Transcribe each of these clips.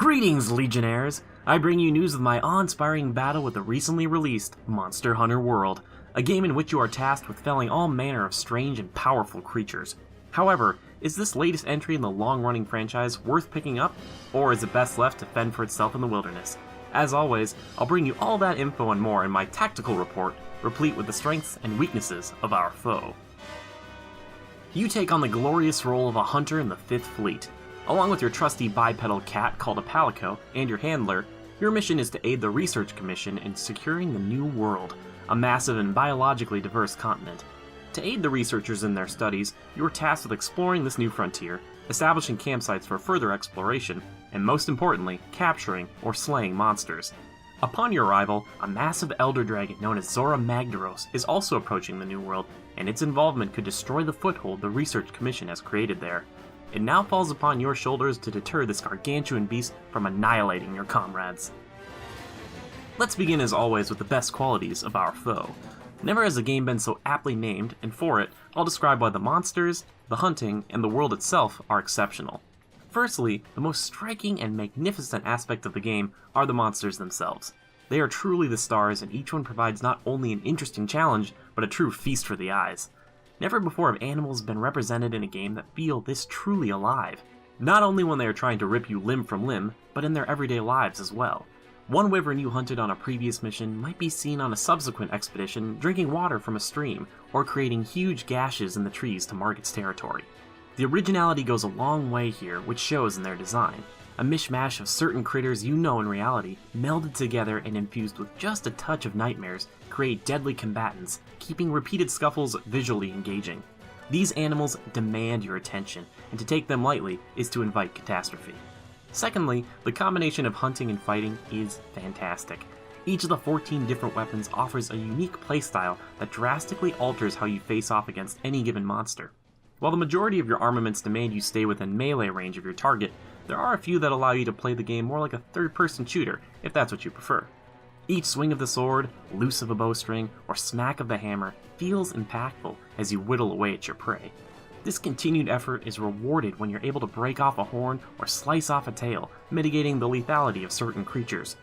Greetings, Legionnaires! I bring you news of my awe-inspiring battle with the recently released Monster Hunter World, a game in which you are tasked with felling all manner of strange and powerful creatures. However, is this latest entry in the long-running franchise worth picking up, or is it best left to fend for itself in the wilderness? As always, I'll bring you all that info and more in my tactical report, replete with the strengths and weaknesses of our foe. You take on the glorious role of a hunter in the 5th Fleet. Along with your trusty bipedal cat called a Palico and your handler, your mission is to aid the Research Commission in securing the New World, a massive and biologically diverse continent. To aid the researchers in their studies, you are tasked with exploring this new frontier, establishing campsites for further exploration, and most importantly, capturing or slaying monsters. Upon your arrival, a massive elder dragon known as Zora Magdaros is also approaching the New World, and its involvement could destroy the foothold the Research Commission has created there. It now falls upon your shoulders to deter this gargantuan beast from annihilating your comrades. Let's begin as always with the best qualities of our foe. Never has a game been so aptly named, and for it, I'll describe why the monsters, the hunting, and the world itself are exceptional. Firstly, the most striking and magnificent aspect of the game are the monsters themselves. They are truly the stars, and each one provides not only an interesting challenge, but a true feast for the eyes. Never before have animals been represented in a game that feel this truly alive, not only when they are trying to rip you limb from limb, but in their everyday lives as well. One wyvern you hunted on a previous mission might be seen on a subsequent expedition drinking water from a stream, or creating huge gashes in the trees to mark its territory. The originality goes a long way here, which shows in their design. A mishmash of certain critters you know in reality, melded together and infused with just a touch of nightmares, create deadly combatants, keeping repeated scuffles visually engaging. These animals demand your attention, and to take them lightly is to invite catastrophe. Secondly, the combination of hunting and fighting is fantastic. Each of the 14 different weapons offers a unique playstyle that drastically alters how you face off against any given monster. While the majority of your armaments demand you stay within melee range of your target, there are a few that allow you to play the game more like a third-person shooter, if that's what you prefer. Each swing of the sword, loose of a bowstring, or smack of the hammer feels impactful as you whittle away at your prey. This continued effort is rewarded when you're able to break off a horn or slice off a tail, mitigating the lethality of certain creatures.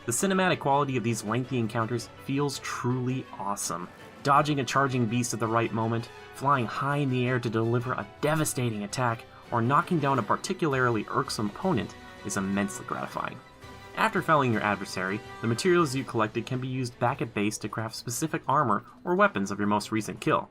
The cinematic quality of these lengthy encounters feels truly awesome. Dodging a charging beast at the right moment, flying high in the air to deliver a devastating attack, or knocking down a particularly irksome opponent is immensely gratifying. After felling your adversary, the materials you collected can be used back at base to craft specific armor or weapons of your most recent kill.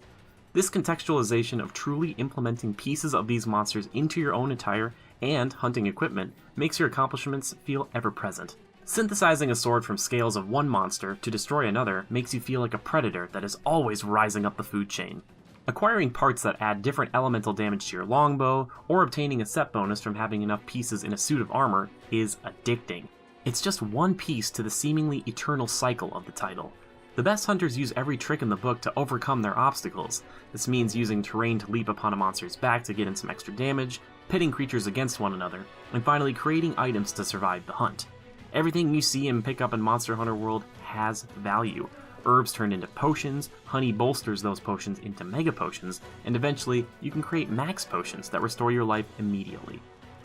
This contextualization of truly implementing pieces of these monsters into your own attire and hunting equipment makes your accomplishments feel ever-present. Synthesizing a sword from scales of one monster to destroy another makes you feel like a predator that is always rising up the food chain. Acquiring parts that add different elemental damage to your longbow, or obtaining a set bonus from having enough pieces in a suit of armor, is addicting. It's just one piece to the seemingly eternal cycle of the title. The best hunters use every trick in the book to overcome their obstacles. This means using terrain to leap upon a monster's back to get in some extra damage, pitting creatures against one another, and finally creating items to survive the hunt. Everything you see and pick up in Monster Hunter World has value. Herbs turned into potions, honey bolsters those potions into mega potions, and eventually you can create max potions that restore your life immediately.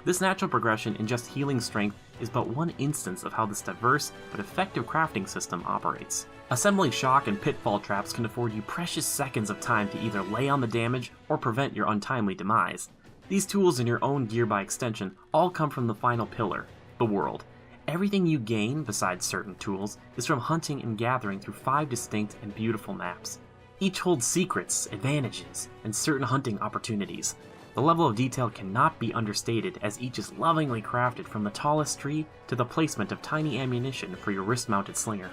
This natural progression in just healing strength is but one instance of how this diverse but effective crafting system operates. Assembling shock and pitfall traps can afford you precious seconds of time to either lay on the damage or prevent your untimely demise. These tools and your own gear by extension all come from the final pillar, the world. Everything you gain, besides certain tools, is from hunting and gathering through 5 distinct and beautiful maps. Each holds secrets, advantages, and certain hunting opportunities. The level of detail cannot be understated, as each is lovingly crafted from the tallest tree to the placement of tiny ammunition for your wrist-mounted slinger.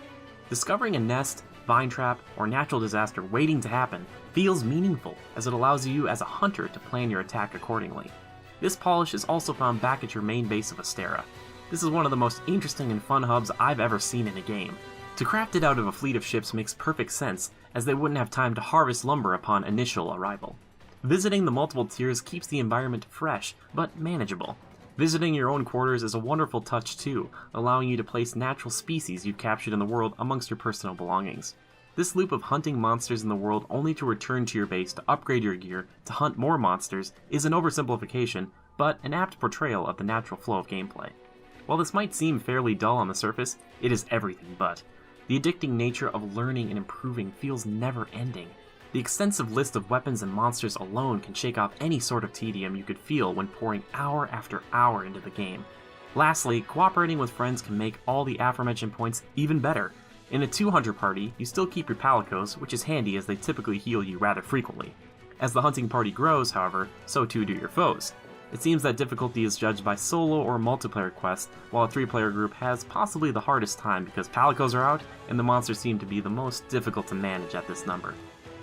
Discovering a nest, vine trap, or natural disaster waiting to happen feels meaningful, as it allows you as a hunter to plan your attack accordingly. This polish is also found back at your main base of Astera. This is one of the most interesting and fun hubs I've ever seen in a game. To craft it out of a fleet of ships makes perfect sense, as they wouldn't have time to harvest lumber upon initial arrival. Visiting the multiple tiers keeps the environment fresh, but manageable. Visiting your own quarters is a wonderful touch too, allowing you to place natural species you've captured in the world amongst your personal belongings. This loop of hunting monsters in the world only to return to your base to upgrade your gear to hunt more monsters is an oversimplification, but an apt portrayal of the natural flow of gameplay. While this might seem fairly dull on the surface, it is everything but. The addicting nature of learning and improving feels never ending. The extensive list of weapons and monsters alone can shake off any sort of tedium you could feel when pouring hour after hour into the game. Lastly, cooperating with friends can make all the aforementioned points even better. In a 200 party, you still keep your palicos, which is handy as they typically heal you rather frequently. As the hunting party grows, however, so too do your foes. It seems that difficulty is judged by solo or multiplayer quests, while a 3-player group has possibly the hardest time because palicos are out and the monsters seem to be the most difficult to manage at this number.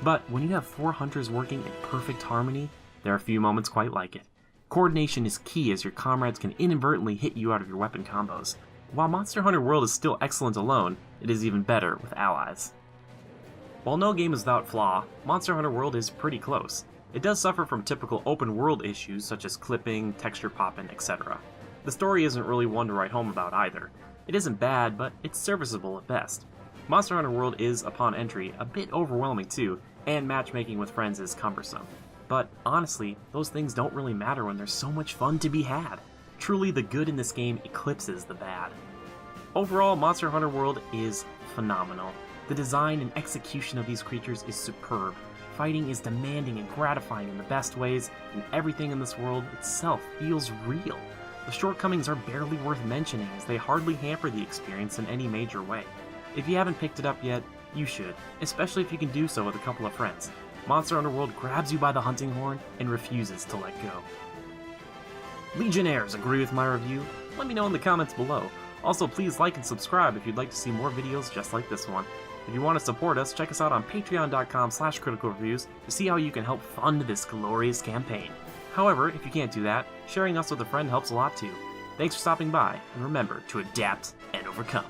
But when you have 4 hunters working in perfect harmony, there are few moments quite like it. Coordination is key as your comrades can inadvertently hit you out of your weapon combos. While Monster Hunter World is still excellent alone, it is even better with allies. While no game is without flaw, Monster Hunter World is pretty close. It does suffer from typical open world issues such as clipping, texture popping, etc. The story isn't really one to write home about either. It isn't bad, but it's serviceable at best. Monster Hunter World is, upon entry, a bit overwhelming too, and matchmaking with friends is cumbersome. But honestly, those things don't really matter when there's so much fun to be had. Truly, the good in this game eclipses the bad. Overall, Monster Hunter World is phenomenal. The design and execution of these creatures is superb. Fighting is demanding and gratifying in the best ways, and everything in this world itself feels real. The shortcomings are barely worth mentioning as they hardly hamper the experience in any major way. If you haven't picked it up yet, you should, especially if you can do so with a couple of friends. Monster Hunter World grabs you by the hunting horn and refuses to let go. Legionnaires agree with my review? Let me know in the comments below. Also, please like and subscribe if you'd like to see more videos just like this one. If you want to support us, check us out on patreon.com/criticalreviews to see how you can help fund this glorious campaign. However, if you can't do that, sharing us with a friend helps a lot too. Thanks for stopping by, and remember to adapt and overcome.